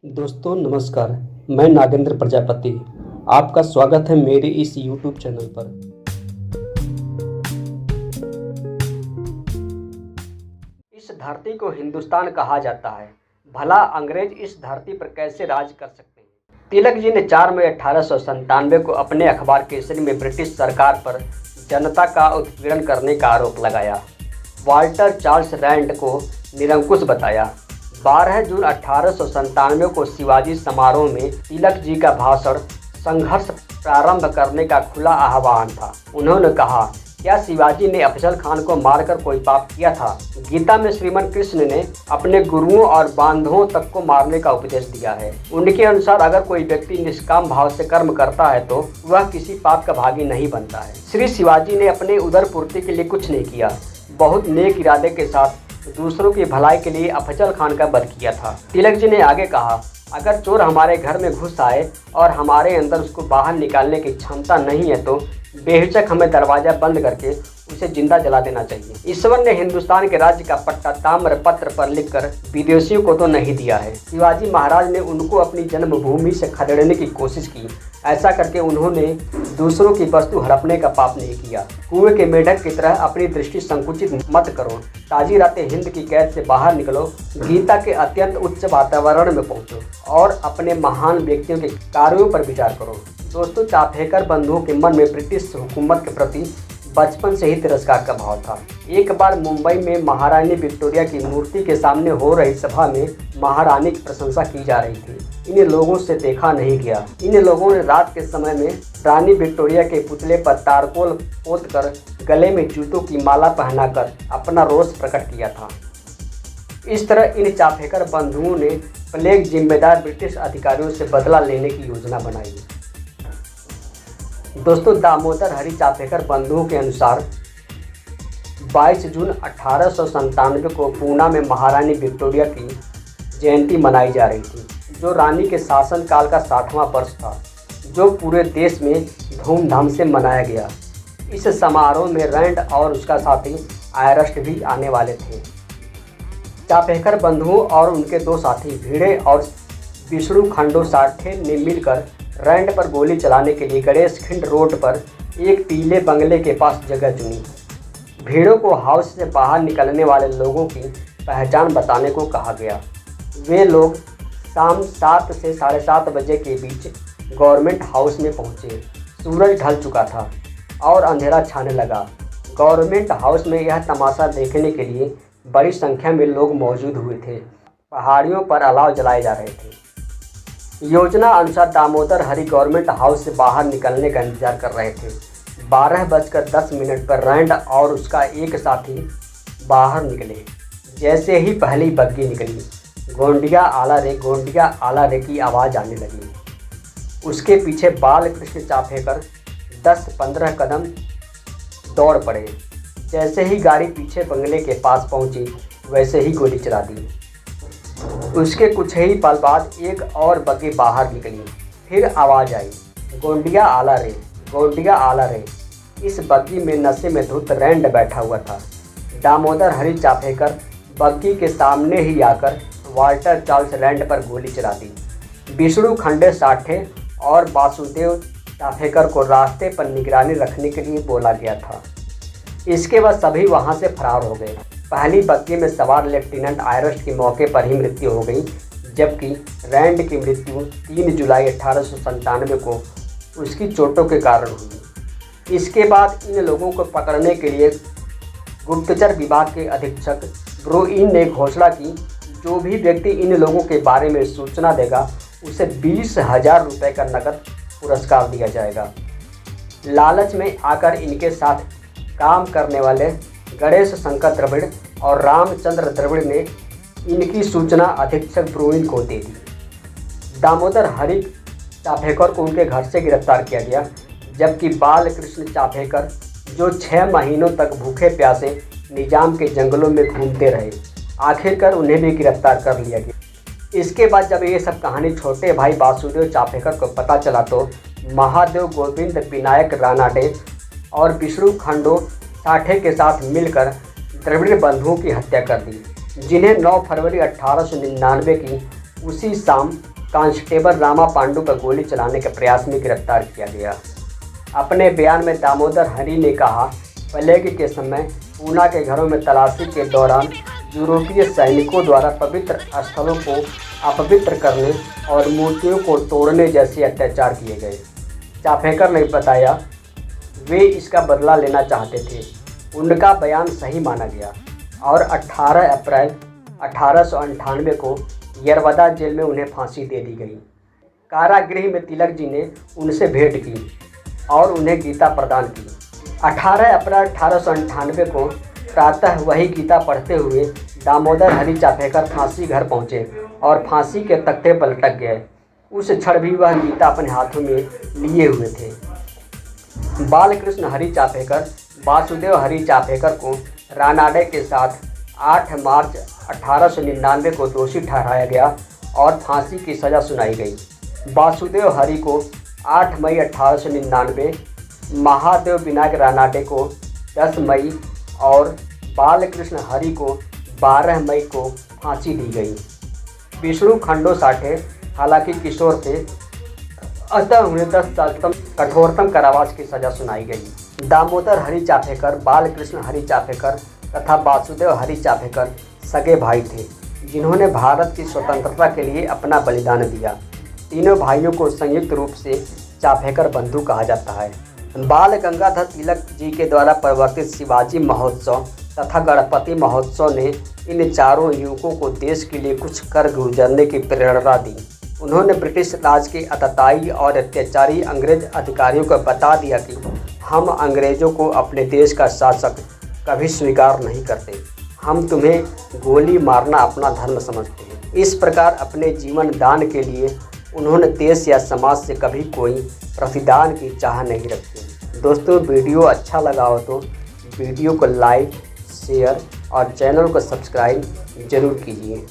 दोस्तों नमस्कार। मैं नागेंद्र प्रजापति। आपका स्वागत है मेरे इस YouTube चैनल पर। इस धरती को हिंदुस्तान कहा जाता है। भला अंग्रेज इस धरती पर कैसे राज कर सकते हैं। तिलक जी ने 4 मई 1897 को अपने अखबार केसरी में ब्रिटिश सरकार पर जनता का उत्पीड़न करने का आरोप लगाया। वाल्टर चार्ल्स रैंड को निरंकुश बताया। 12 जून 1897 को शिवाजी समारोह में तिलक जी का भाषण संघर्ष प्रारंभ करने का खुला आह्वान था। उन्होंने कहा, क्या शिवाजी ने अफजल खान को मारकर कोई पाप किया था? गीता में श्रीमन कृष्ण ने अपने गुरुओं और बांधवों तक को मारने का उपदेश दिया है। उनके अनुसार अगर कोई व्यक्ति निष्काम भाव से कर्म करता है तो वह किसी पाप का भागी नहीं बनता है। श्री शिवाजी ने अपने उदर पूर्ति के लिए कुछ नहीं किया, बहुत नेक इरादे के साथ दूसरों की भलाई के लिए अफजल खान का वध किया था। तिलक जी ने आगे कहा, अगर चोर हमारे घर में घुस आए और हमारे अंदर उसको बाहर निकालने की क्षमता नहीं है तो बेहिचक हमें दरवाजा बंद करके उसे जिंदा जला देना चाहिए। ईश्वर ने हिंदुस्तान के राज्य का पट्टा ताम्र पत्र पर लिखकर विदेशियों को तो नहीं दिया है। शिवाजी महाराज ने उनको अपनी जन्मभूमि से खदेड़ने की कोशिश की। ऐसा करके उन्होंने दूसरों की वस्तु हड़पने का पाप नहीं किया। कुएं के मेढक की तरह अपनी दृष्टि संकुचित मत करो। ताजी रातें हिंद की कैद से बाहर निकलो, गीता के अत्यंत उच्च वातावरण में पहुंचो और अपने महान व्यक्तियों के कार्यों पर विचार करो। दोस्तों, चाफेकर बंधुओं के मन में ब्रिटिश हुकूमत के प्रति बचपन से ही तिरस्कार का भाव था। एक बार मुंबई में महारानी विक्टोरिया की मूर्ति के सामने हो रही सभा में महारानी की प्रशंसा की जा रही थी। इन लोगों से देखा नहीं गया। इन लोगों ने रात के समय में रानी विक्टोरिया के पुतले पर तारकोल पोत कर गले में जूतों की माला पहनाकर अपना रोष प्रकट किया था। इस तरह इन चाफेकर बंधुओं ने प्लेग जिम्मेदार ब्रिटिश अधिकारियों से बदला लेने की योजना बनाई। दोस्तों, दामोदर हरि चाफेकर बंधुओं के अनुसार 22 जून 1897 को पूना में महारानी विक्टोरिया की जयंती मनाई जा रही थी, जो रानी के शासनकाल का 60वां वर्ष था, जो पूरे देश में धूमधाम से मनाया गया। इस समारोह में रैंड और उसका साथी आयरस्ट भी आने वाले थे। चाफेकर बंधुओं और उनके दो साथी भिड़े और विष्णु खंडो साठे ने मिलकर रैंड पर गोली चलाने के लिए गणेश खिंड रोड पर एक पीले बंगले के पास जगह चुनी। भीड़ों को हाउस से बाहर निकलने वाले लोगों की पहचान बताने को कहा गया। वे लोग शाम 7 से 7:30 बजे के बीच गवर्नमेंट हाउस में पहुंचे। सूरज ढल चुका था और अंधेरा छाने लगा। गवर्नमेंट हाउस में यह तमाशा देखने के लिए बड़ी संख्या में लोग मौजूद हुए थे। पहाड़ियों पर अलाव जलाए जा रहे थे। योजना अनुसार दामोदर हरि गवर्नमेंट हाउस से बाहर निकलने का इंतजार कर रहे थे। 12:10 पर रैंड और उसका एक साथी बाहर निकले। जैसे ही पहली बग्गी निकली, गोंडिया आला रे की आवाज़ आने लगी। उसके पीछे बालकृष्ण चाफेकर 10-15 कदम दौड़ पड़े। जैसे ही गाड़ी पीछे बंगले के पास पहुंची, वैसे ही गोली चला दी। उसके कुछ ही पल बाद एक और बग्गी बाहर निकली। फिर आवाज़ आई, गोंडिया आला रे। इस बग्गी में नशे में धुत रैंड बैठा हुआ था। दामोदर हरि चाफेकर बग्गी के सामने ही आकर वाल्टर चार्ल्स रैंड पर गोली चला दी। विष्णु खंडे साठे और वासुदेव चाफेकर को रास्ते पर निगरानी रखने के लिए बोला गया था। इसके बाद सभी वहां से फरार हो गए। पहली बग्गी में सवार लेफ्टिनेंट आयरस्ट की मौके पर ही मृत्यु हो गई, जबकि रैंड की मृत्यु 3 जुलाई 1897 को उसकी चोटों के कारण हुई। इसके बाद इन लोगों को पकड़ने के लिए गुप्तचर विभाग के अधीक्षक ब्रोइन ने घोषणा की, जो भी व्यक्ति इन लोगों के बारे में सूचना देगा उसे 20,000 रुपये का नकद पुरस्कार दिया जाएगा। लालच में आकर इनके साथ काम करने वाले गणेश शंकर द्रविड़ और रामचंद्र द्रविड़ ने इनकी सूचना अधीक्षक ब्रोइन को दे दी। दामोदर हरि चाफेकर को उनके घर से गिरफ्तार किया गया, जबकि बालकृष्ण चाफेकर, जो 6 महीनों तक भूखे प्यासे निजाम के जंगलों में घूमते रहे, आखिरकार उन्हें भी गिरफ्तार कर लिया गया। इसके बाद जब ये सब कहानी छोटे भाई वासुदेव चाफेकर को पता चला तो महादेव गोविंद विनायक रानाडे और विष्णु खंडो साठे के साथ मिलकर द्रविड़ बंधुओं की हत्या कर दी, जिन्हें 9 फरवरी 1899 की उसी शाम कांस्टेबल रामा पांडु पर गोली चलाने के प्रयास में गिरफ्तार किया गया। अपने बयान में दामोदर हरि ने कहा, प्लेग के समय पूना के घरों में तलाशी के दौरान यूरोपीय सैनिकों द्वारा पवित्र स्थलों को अपवित्र करने और मूर्तियों को तोड़ने जैसे अत्याचार किए गए। चाफेकर ने बताया, वे इसका बदला लेना चाहते थे। उनका बयान सही माना गया और 18 अप्रैल 1898 को यरवदा जेल में उन्हें फांसी दे दी गई। कारागृह में तिलक जी ने उनसे भेंट की और उन्हें गीता प्रदान की। 18 अप्रैल 1898 को प्रातः वही गीता पढ़ते हुए दामोदर हरि चाफेकर फांसी घर पहुँचे और फांसी के तख्ते पर लटक गए। उस क्षण भी वह गीता अपने हाथों में लिए हुए थे। बालकृष्ण हरि चाफेकर वासुदेव हरि चाफेकर को रानाडे के साथ 8 मार्च 1899 को दोषी ठहराया गया और फांसी की सज़ा सुनाई गई। वासुदेव हरि को 8 मई 1899, महादेव विनायक रानाडे को 10 मई और बालकृष्ण हरि को 12 मई को फांसी दी गई। विष्णु खंडो साठे हालांकि किशोर थे, अतः उन्हें 10 साल तक कठोरतम कारावास की सज़ा सुनाई गई। दामोदर हरि चाफेकर, बालकृष्ण हरि चाफेकर तथा वासुदेव हरि चाफेकर सगे भाई थे, जिन्होंने भारत की स्वतंत्रता के लिए अपना बलिदान दिया। तीनों भाइयों को संयुक्त रूप से चाफेकर बंधु कहा जाता है। बाल गंगाधर तिलक जी के द्वारा प्रवर्तित शिवाजी महोत्सव तथा गणपति महोत्सव ने इन चारों युवकों को देश के लिए कुछ कर गुजरने की प्रेरणा दी। उन्होंने ब्रिटिश राज के आतताई और अत्याचारी अंग्रेज अधिकारियों को बता दिया कि हम अंग्रेज़ों को अपने देश का शासक कभी स्वीकार नहीं करते, हम तुम्हें गोली मारना अपना धर्म समझते हैं। इस प्रकार अपने जीवन दान के लिए उन्होंने देश या समाज से कभी कोई प्रतिदान की चाह नहीं रखी। दोस्तों, वीडियो अच्छा लगा हो तो वीडियो को लाइक, शेयर और चैनल को सब्सक्राइब जरूर कीजिए।